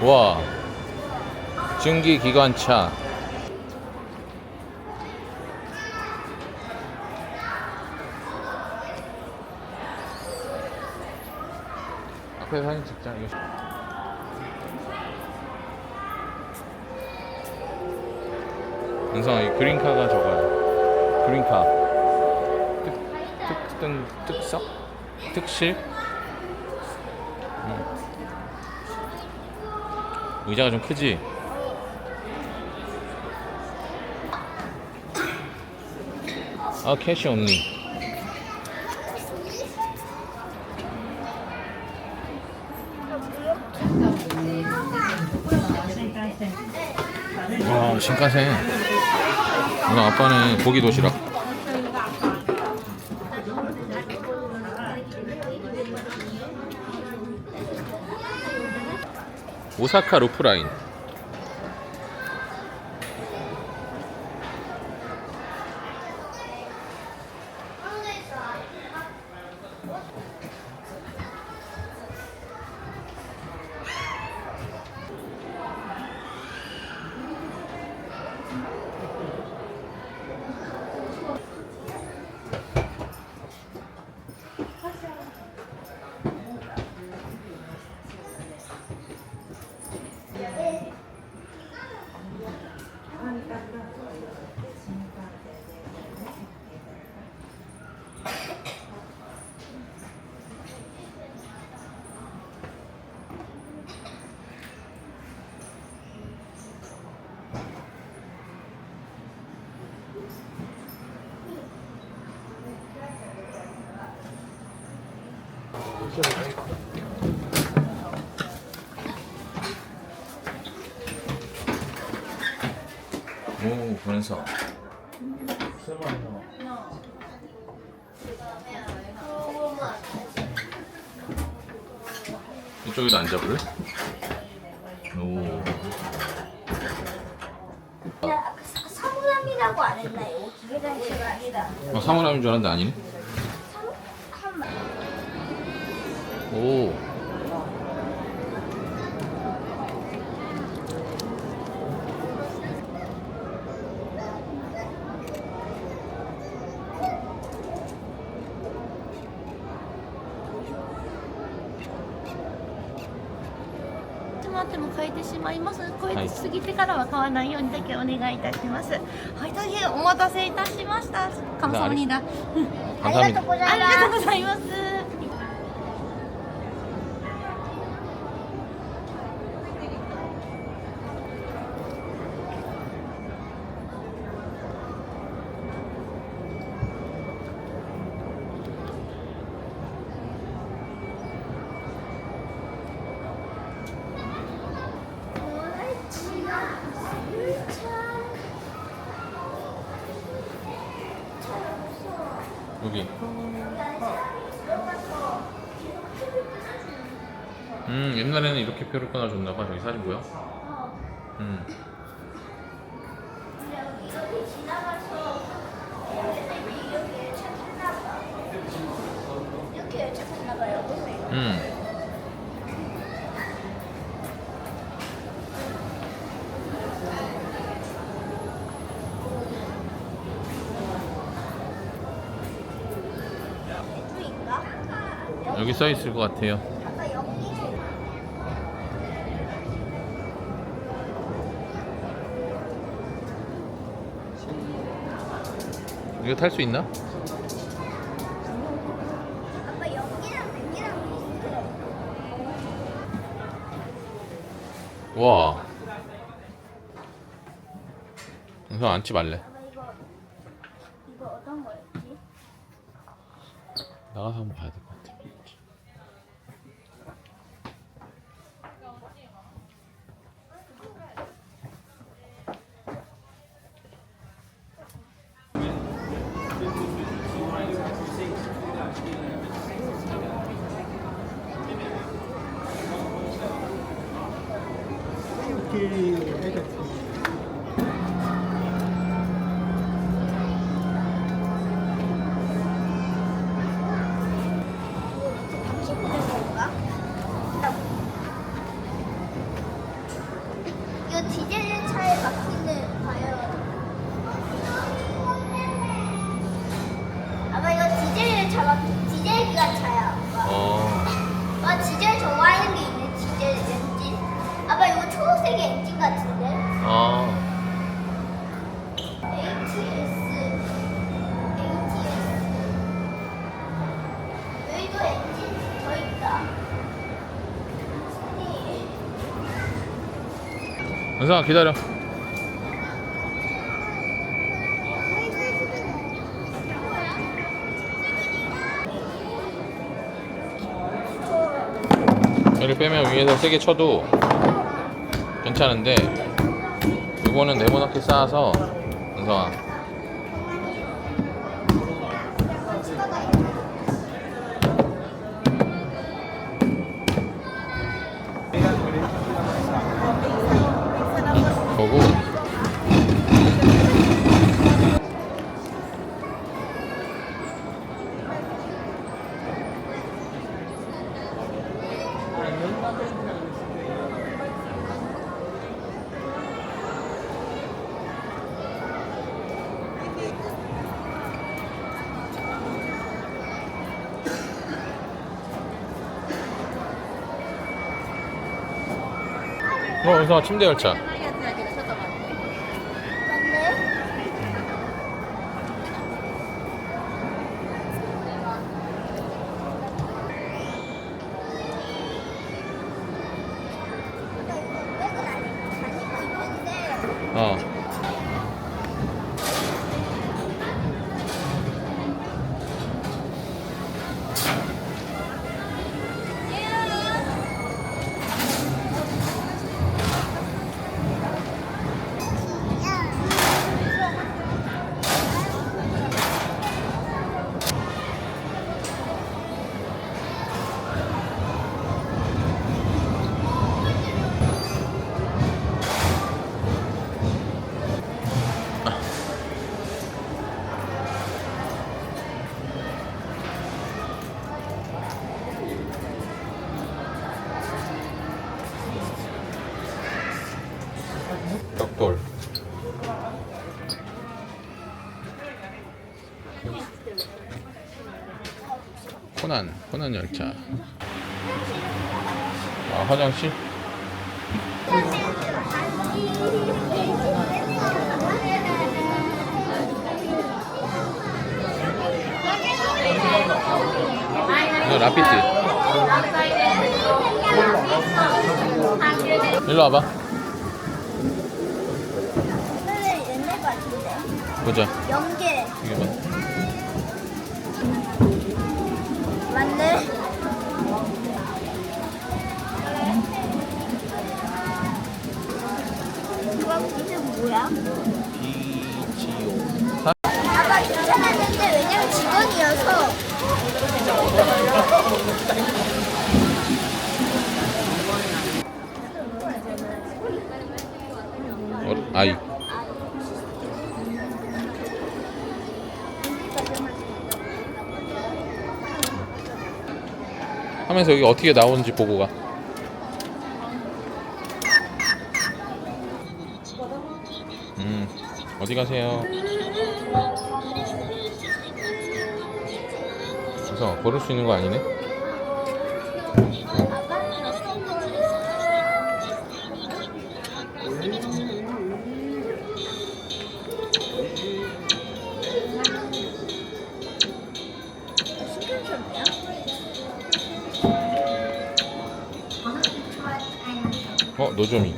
와, 증기 기관차. 앞에 사진 찍자. 이거. 은성아, 이 그린카가 저거야. 그린카. 특석? 특실? 의자가 좀 크지? 아, 캐시 언니. 와, 신칸센. 오늘 아빠는 고기 도시락. 오사카 루프라인. 오, 그래서 이쪽에도 앉아볼래? 오. 사물함이라고 안 했나요? 기계장치가 아니라. 사물함인 줄 알았는데 아니네. 오.待っても変えてしまいます。超えて過ぎてからは買わないようにだけお願いいたします。はい、大変お待たせいたしました。감사합니다。ありがとうございます。ありがとうございます。 여기. 옛날에는 이렇게 표를 끊어줬나봐. 저기 사진 보여? 이렇게 착했나봐요. 여기 써 있을 것 같아요. 이거 탈 수 있나? 아빠 여기랑 여기랑 비슷해. 와. 우선 앉지 말래. 아빠 이거 어떤 거였지? 나가서 한번 봐야 될 것 같아. 당신 보낸 건가? 은성아 기다려. 얘를 빼면 위에서 세게 쳐도 괜찮은데 이거는 네모나게 쌓아서 은성아 보고 은성아 침대 열차. 어. 벽돌. 코난 열차. 아 화장실? 이거 라피트. 일로 와봐. 옛날 거 같은데. 보자. 연계. 이게 봐. 맞네. 그럼 이제 뭐야? 비지오. 아까 괜찮았는데 왜냐면 직원이어서. 아이. 하면서 여기 어떻게 나오는지 보고 가. 어디 가세요? 그래서 걸을 수 있는 거 아니네? 노조미.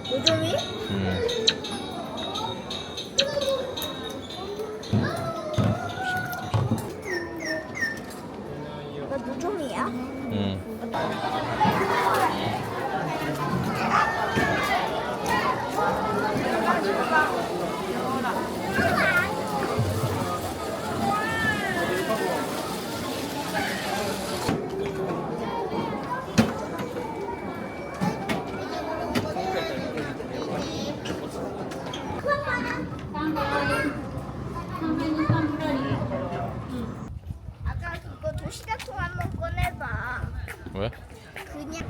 노점이? 너 노점이야? 아까 그거 도시락통 한번 꺼내봐. 왜? 그냥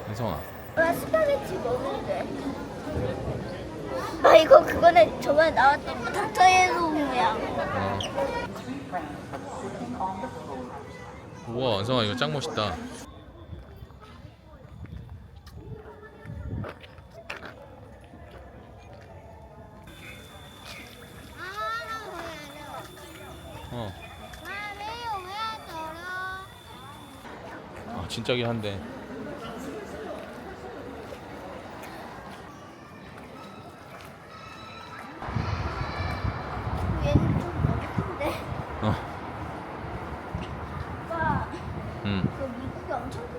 은성아. 나 스파게티 먹는데. 아 이거 그거는 저번에 나왔던 거 닥터에서 모양. 우와 은성아 이거 짱 멋있다. 진짜긴 한데. 얘는 좀 너무 큰데. 어. 오빠, 응. 그 미국이 엄청 크네.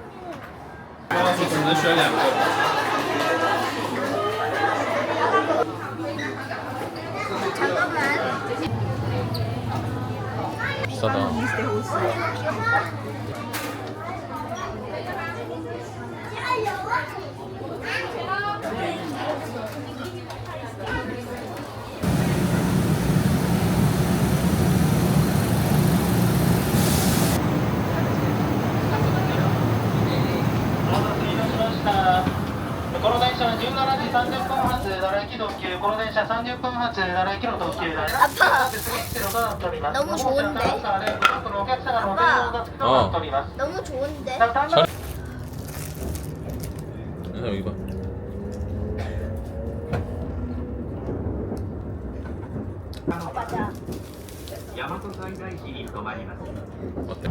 只能选2个。 잠깐만. 비싸다.この電車は17時30分発奈良行き特急この電車30分発奈良行きの特急です。 아빠, 次1路となっております。 너무 좋은데? お客様のお手をお付けとなっております。 너무 좋은데? 여기 봐. 맞아. 大和西大寺に停まります。어때?